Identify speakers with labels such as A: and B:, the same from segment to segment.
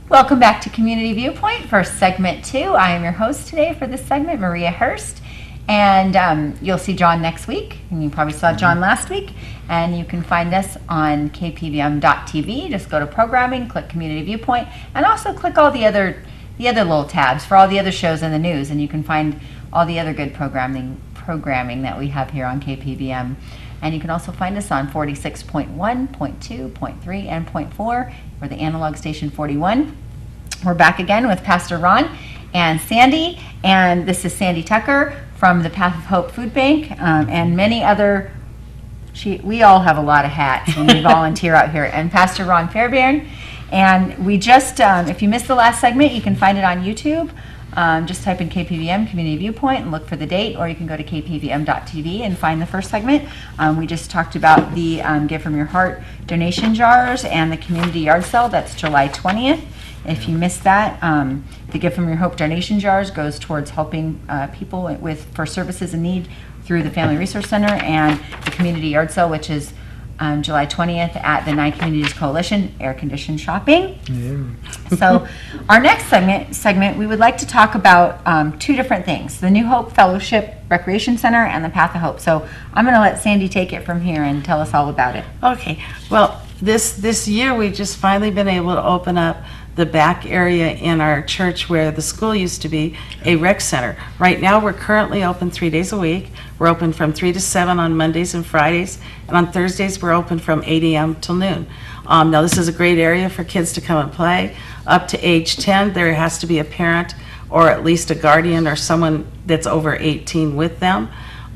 A: Welcome back to Community Viewpoint for segment 2. I am your host today for this segment, Maria Hurst. And you'll see John next week, and you probably saw John last week. And you can find us on kpvm.tv. Just go to programming, click Community Viewpoint, and also click all the other little tabs for all the other shows in the news, and you can find all the other good programming that we have here on KPVM. And you can also find us on 46.1, 0.2, 0.3, and 0.4 for the analog station 41. We're back again with Pastor Ron and Sandy, and this is Sandy Tucker from the Path of Hope Food Bank, and many other. We all have a lot of hats when we volunteer out here, and Pastor Ron Fairbairn. And we just, if you missed the last segment, you can find it on YouTube. Just type in KPVM Community Viewpoint and look for the date, or you can go to kpvm.tv and find the first segment. We just talked about the Give From Your Heart donation jars and the community yard sale. That's July 20th. If you missed that, the Give From Your Hope donation jars goes towards helping people for services in need through the Family Resource Center, and the community yard sale, which is July 20th at the 9 Communities Coalition, air-conditioned shopping. Yeah. So our next segment, we would like to talk about 2 different things: the New Hope Fellowship Recreation Center and the Path of Hope. So I'm going to let Sandy take it from here and tell us all about it.
B: Okay. Well, this year we've just finally been able to open up the back area in our church where the school used to be, a rec center. Right now we're currently open 3 days a week. We're open from 3 to 7 on Mondays and Fridays, and on Thursdays we're open from 8 a.m. till noon. Now this is a great area for kids to come and play. Up to age 10, there has to be a parent or at least a guardian or someone that's over 18 with them.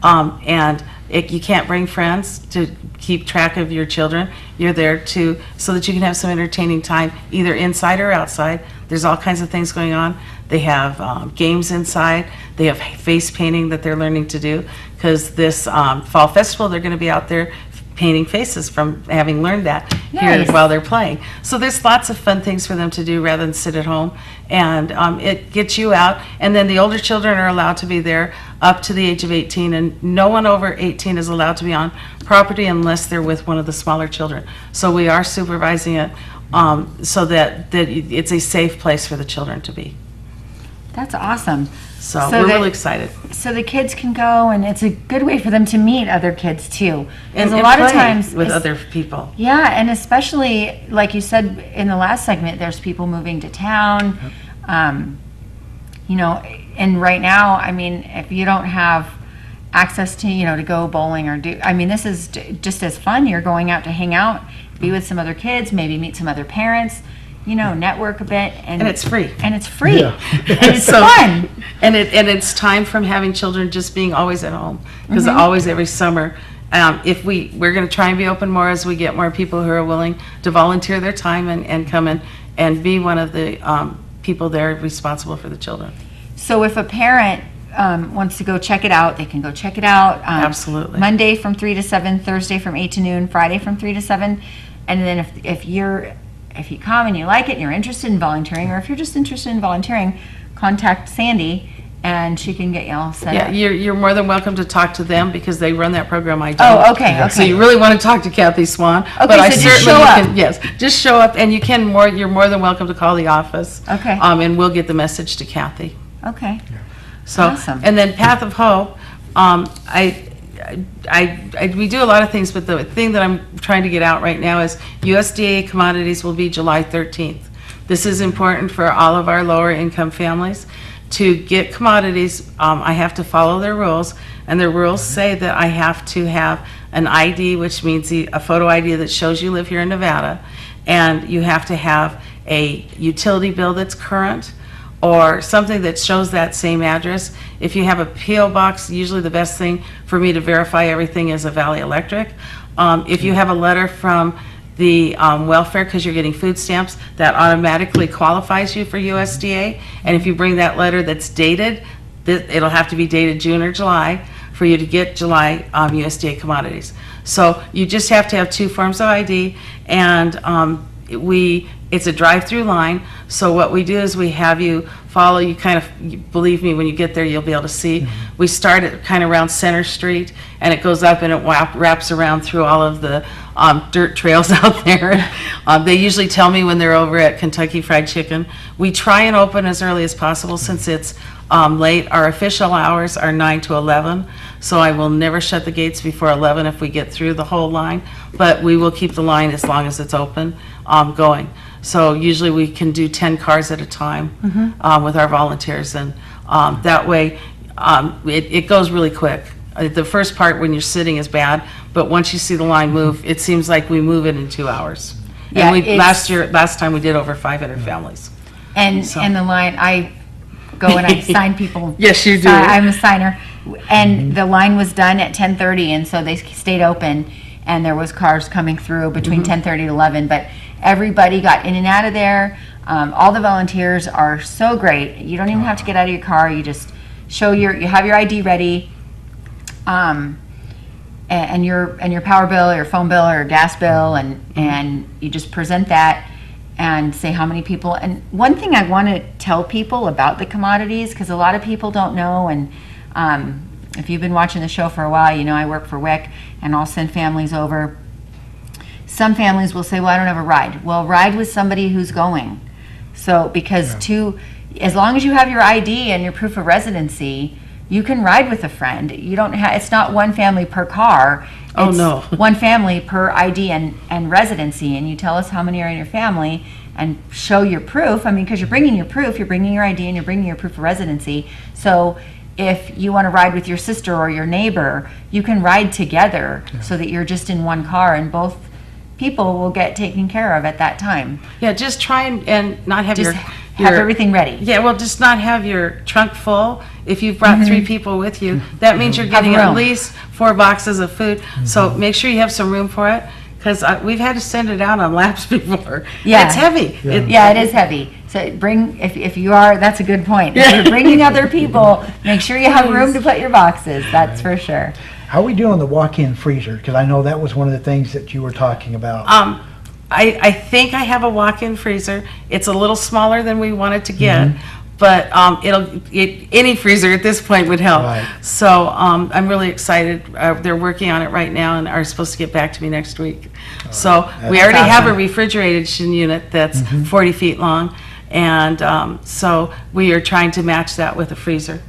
B: You can't bring friends to keep track of your children. You're there so that you can have some entertaining time, either inside or outside. There's all kinds of things going on. They have games inside. They have face painting that they're learning to do, because this fall festival they're going to be out there painting faces from having learned that here while they're playing. So there's lots of fun things for them to do rather than sit at home, and it gets you out. And then the older children are allowed to be there up to the age of 18, and no one over 18 is allowed to be on property unless they're with one of the smaller children. So we are supervising it so that it's a safe place for the children to be.
A: That's awesome.
B: So we're really excited.
A: So the kids can go, and it's a good way for them to meet other kids too.
B: And a lot of times with other people.
A: Yeah, and especially like you said in the last segment, there's people moving to town. And right now, I mean, if you don't have access to to go bowling or this is just as fun. You're going out to hang out, be with some other kids, maybe meet some other parents. Network a bit, and it's free. And it's free, yeah. And it's fun.
B: And it's time from having children just being always at home, because always every summer, if we're going to try and be open more as we get more people who are willing to volunteer their time and come in and be one of the people there responsible for the children.
A: So if a parent wants to go check it out, they can go check it out.
B: Absolutely.
A: Monday from 3 to 7, Thursday from 8 to noon, Friday from 3 to 7, and then if you come and you like it and you're interested in volunteering, or if you're just interested in volunteering, contact Sandy and she can get you all set up.
B: Yeah, you're more than welcome to talk to them because they run that program. I don't.
A: Oh, okay.
B: So you really want to talk to Kathy Swan.
A: Okay, but so just show up.
B: Yes, just show up, and you're more than welcome to call the office.
A: Okay.
B: And we'll get the message to Kathy.
A: Okay.
B: So,
A: awesome.
B: And then Path of Hope, we do a lot of things, but the thing that I'm trying to get out right now is USDA commodities will be July 13th. This is important for all of our lower income families. To get commodities, I have to follow their rules, and their rules say that I have to have an ID, which means a photo ID that shows you live here in Nevada, and you have to have a utility bill that's current, or something that shows that same address. If you have a P.O. box, usually the best thing for me to verify everything is a Valley Electric. If you have a letter from the welfare, because you're getting food stamps, that automatically qualifies you for USDA. And if you bring that letter that's dated, it'll have to be dated June or July for you to get July USDA commodities. So you just have to have 2 forms of ID, and it's a drive-through line. So what we do is we have you follow, you kind of, believe me, when you get there, you'll be able to see. We start at kind of around Center Street, and it goes up and it wraps around through all of the dirt trails out there. They usually tell me when they're over at Kentucky Fried Chicken. We try and open as early as possible since it's late. Our official hours are 9 to 11, so I will never shut the gates before 11 if we get through the whole line, but we will keep the line as long as it's open going. So usually we can do 10 cars at a time with our volunteers, and that way it goes really quick. The first part when you're sitting is bad, but once you see the line move, it seems like we move it in 2 hours.
A: Yeah,
B: and last time we did over 500 families.
A: And the line, I go and I sign people.
B: Yes, you do.
A: I'm a signer. And the line was done at 10:30, and so they stayed open, and there was cars coming through between 10:30 to 11, but everybody got in and out of there. All the volunteers are so great. You don't even have to get out of your car. You just show you have your ID ready, and your power bill, or your phone bill, or your gas bill, and you just present that and say how many people. And one thing I want to tell people about the commodities, because a lot of people don't know, and if you've been watching the show for a while, you know I work for WIC, and I'll send families over. Some families will say, well, I don't have a ride. Well, ride with somebody who's going. So, because as long as you have your ID and your proof of residency, you can ride with a friend. You don't have, it's not one family per car. It's one family per ID and residency, and you tell us how many are in your family and show your proof. I mean, because you're bringing your proof, you're bringing your ID, and you're bringing your proof of residency. So if you want to ride with your sister or your neighbor, you can ride together so that you're just in one car, and both people will get taken care of at that time.
B: Yeah, just try and not have
A: Just have everything ready.
B: Yeah, well, just not have your trunk full. If you've brought 3 people with you, that means you're getting at least 4 boxes of food. So make sure you have some room for it, because we've had to send it out on laps before.
A: Yeah.
B: It's heavy.
A: It is heavy. So bring, if you are, that's a good point. If you're bringing other people, make sure you have room to put your boxes. That's for sure.
C: How are we doing on the walk-in freezer? Because I know that was one of the things that you were talking about.
B: I think I have a walk-in freezer. It's a little smaller than we wanted to get, but any freezer at this point would help.
C: Right.
B: So I'm really excited. They're working on it right now and are supposed to get back to me next week. So we already have a refrigeration unit that's 40 feet long, and so we are trying to match that with a freezer.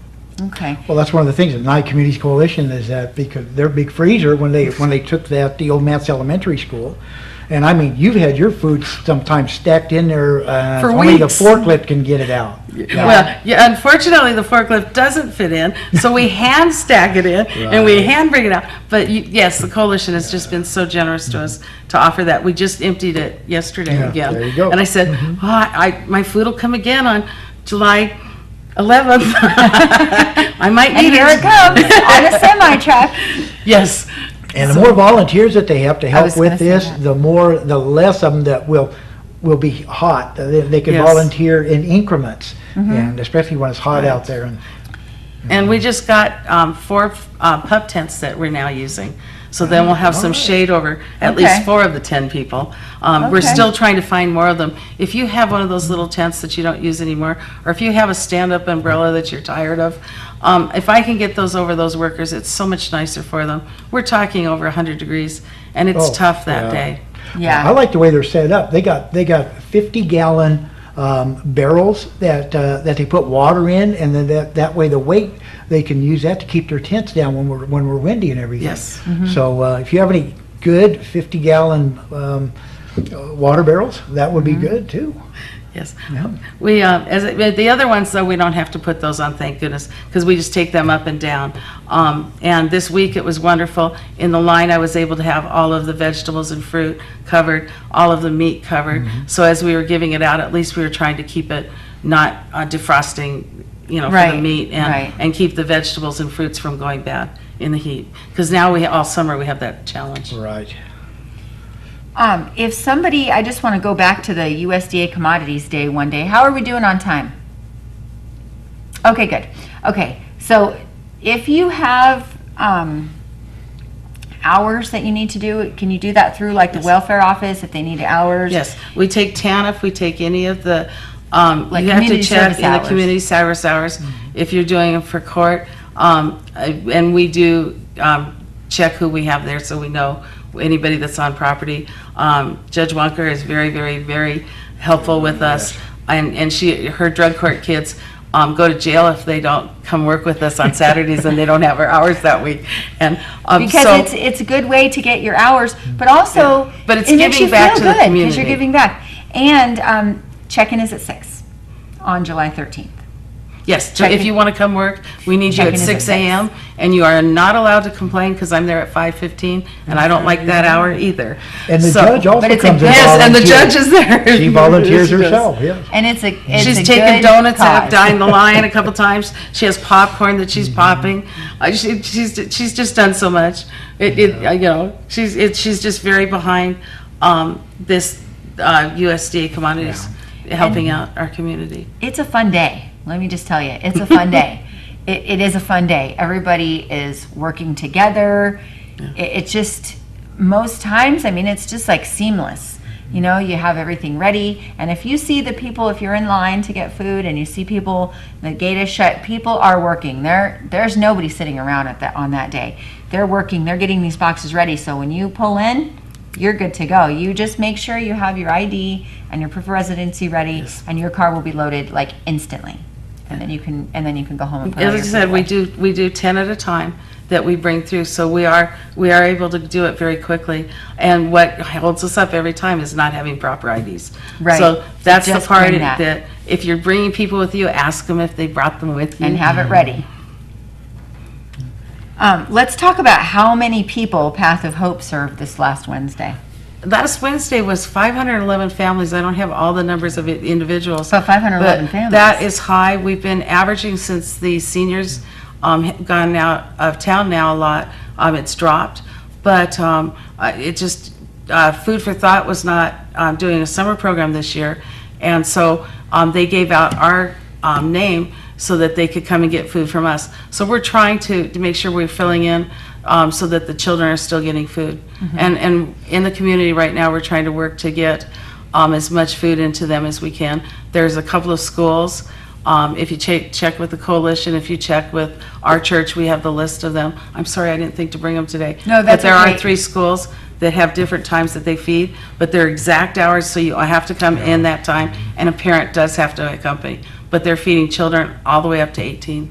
A: Okay.
C: Well, that's one of the things at Nye Communities Coalition is that because their big freezer, when they took that the old Mats Elementary School, and I mean, you've had your food sometimes stacked in there,
B: For
C: only
B: weeks.
C: the forklift can get it out.
B: Well, yeah, unfortunately, the forklift doesn't fit in, so we hand stack it in and we hand bring it out. But yes, the coalition has just been so generous to us to offer that. We just emptied it yesterday again.
C: There you go.
B: And I said, my food will come again on July 11th. I might need
A: And here it comes on a semi-truck.
B: Yes.
C: And the more volunteers that they have to help
A: was
C: with
A: gonna say
C: this,
A: that.
C: the less of them that will be hot. They can
B: Yes.
C: volunteer in increments, and especially when it's hot out there.
B: And we just got 4 pup tents that we're now using. So then we'll have some shade over at
A: Okay.
B: least 4 of the 10 people. We're
A: Okay.
B: still trying to find more of them. If you have one of those little tents that you don't use anymore, or if you have a stand-up umbrella that you're tired of, if I can get those over those workers, it's so much nicer for them. We're talking over 100 degrees, and it's tough that day.
A: Yeah.
C: I like the way they're set up. They got 50-gallon barrels that they put water in, and then that way the weight, they can use that to keep their tents down when we're windy and everything.
B: Yes.
C: So if you have any good 50-gallon water barrels, that would be good too.
B: Yes. We, the other ones, though, we don't have to put those on, thank goodness, because we just take them up and down. And this week it was wonderful. In the line, I was able to have all of the vegetables and fruit covered, all of the meat covered. So as we were giving it out, at least we were trying to keep it not defrosting, for the meat, and keep the vegetables and fruits from going bad in the heat. Because now all summer we have that challenge.
C: Right.
A: If somebody, I just want to go back to the USDA Commodities Day one day. How are we doing on time? Okay, good. Okay, so if you have, hours that you need to do? Can you do that through like the welfare office if they need hours?
B: Yes, we take TANF, we take any of the,
A: Like
B: you have to
A: community
B: check
A: service
B: in the
A: hours.
B: community service hours if you're doing them for court. And we do check who we have there so we know anybody that's on property. Judge Wonker is very, very, very helpful with us. And her drug court kids go to jail if they don't come work with us on Saturdays and they don't have our hours that week. And
A: Because it's a good way to get your hours, but also
B: But it's
A: it makes
B: giving
A: you
B: back
A: feel
B: to the
A: good because
B: community.
A: you're giving back. And check-in is at 6 on July 13th.
B: Yes, so
A: Check-in.
B: if you want to come work, we need you
A: Check-in
B: at
A: is at
B: 6 a.m. and you are not allowed to complain because I'm there at 5:15 and I don't like that hour either.
C: And the
B: So-
C: judge also
A: but it's a
C: comes and
A: good-
B: Yes, and the
C: volunteers.
B: judge is there.
C: She volunteers
B: She does.
C: herself, yes.
A: And it's a
B: She's
A: a
B: taken
A: good
B: donuts at
A: cause.
B: Dine the Lion a couple times. She has popcorn that she's popping. She's just done so much. She's just very behind this USDA commodities helping out our community.
A: It's a fun day. Let me just tell you, it's a fun day. It is a fun day. Everybody is working together. It's just, most times, I mean, it's just like seamless. You know, you have everything ready. And if you see the people, if you're in line to get food and you see people, the gate is shut, people are working. There's nobody sitting around on that day. They're working, they're getting these boxes ready. So when you pull in, you're good to go. You just make sure you have your ID and your proof of residency ready, and your car will be loaded like instantly. And then you can go home and put all
B: As I
A: your
B: said,
A: food away.
B: we do 10 at a time that we bring through, so we are able to do it very quickly. And what holds us up every time is not having proper IDs.
A: Right.
B: So that's the
A: just
B: part
A: bring that.
B: that if you're bringing people with you, ask them if they brought them with you.
A: And have it ready. Let's talk about how many people Path of Hope served this last Wednesday.
B: Last Wednesday was 511 families. I don't have all the numbers of individuals.
A: So 511
B: but
A: families.
B: That is high. We've been averaging since the seniors gone out of town now a lot. It's dropped, but it just Food for Thought was not doing a summer program this year, and so they gave out our name so that they could come and get food from us. So we're trying to make sure we're filling in so that the children are still getting food. And in the community right now, we're trying to work to get as much food into them as we can. There's a couple of schools. If you check with the coalition, if you check with our church, we have the list of them. I'm sorry, I didn't think to bring them today.
A: No,
B: But
A: that's
B: there
A: okay.
B: are 3 schools that have different times that they feed, but they're exact hours, so you have to come in that time, and a parent does have to accompany. But they're feeding children all the way up to 18.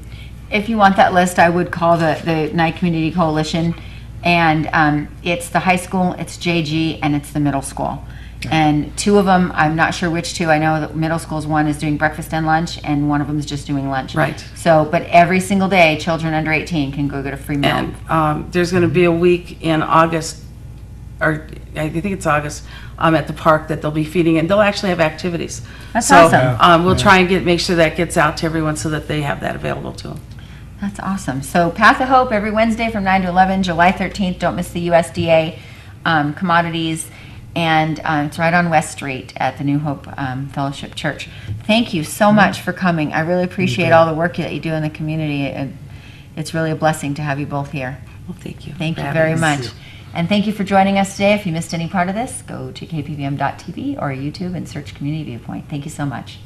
A: If you want that list, I would call the Nye Community Coalition, and it's the high school, it's JG, and it's the middle school. And 2 of them, I'm not sure which 2. I know that middle school's one is doing breakfast and lunch, and one of them is just doing lunch.
B: Right.
A: So, but every single day, children under 18 can go get a free meal.
B: And there's going to be a week in August, or I think it's August, at the park that they'll be feeding, and they'll actually have activities.
A: That's
B: So,
A: awesome.
B: we'll try and make sure that gets out to everyone so that they have that available to them.
A: That's awesome. So Path of Hope every Wednesday from 9 to 11, July 13th. Don't miss the USDA commodities. And it's right on West Street at the New Hope Fellowship Church. Thank you so much for coming. I really appreciate all the work that you do in the community. It's really a blessing to have you both here.
B: Well, thank you.
A: Thank you
B: for
A: very
B: having us.
A: much. And thank you for joining us today. If you missed any part of this, go to kpvm.tv or YouTube and search Community Viewpoint. Thank you so much.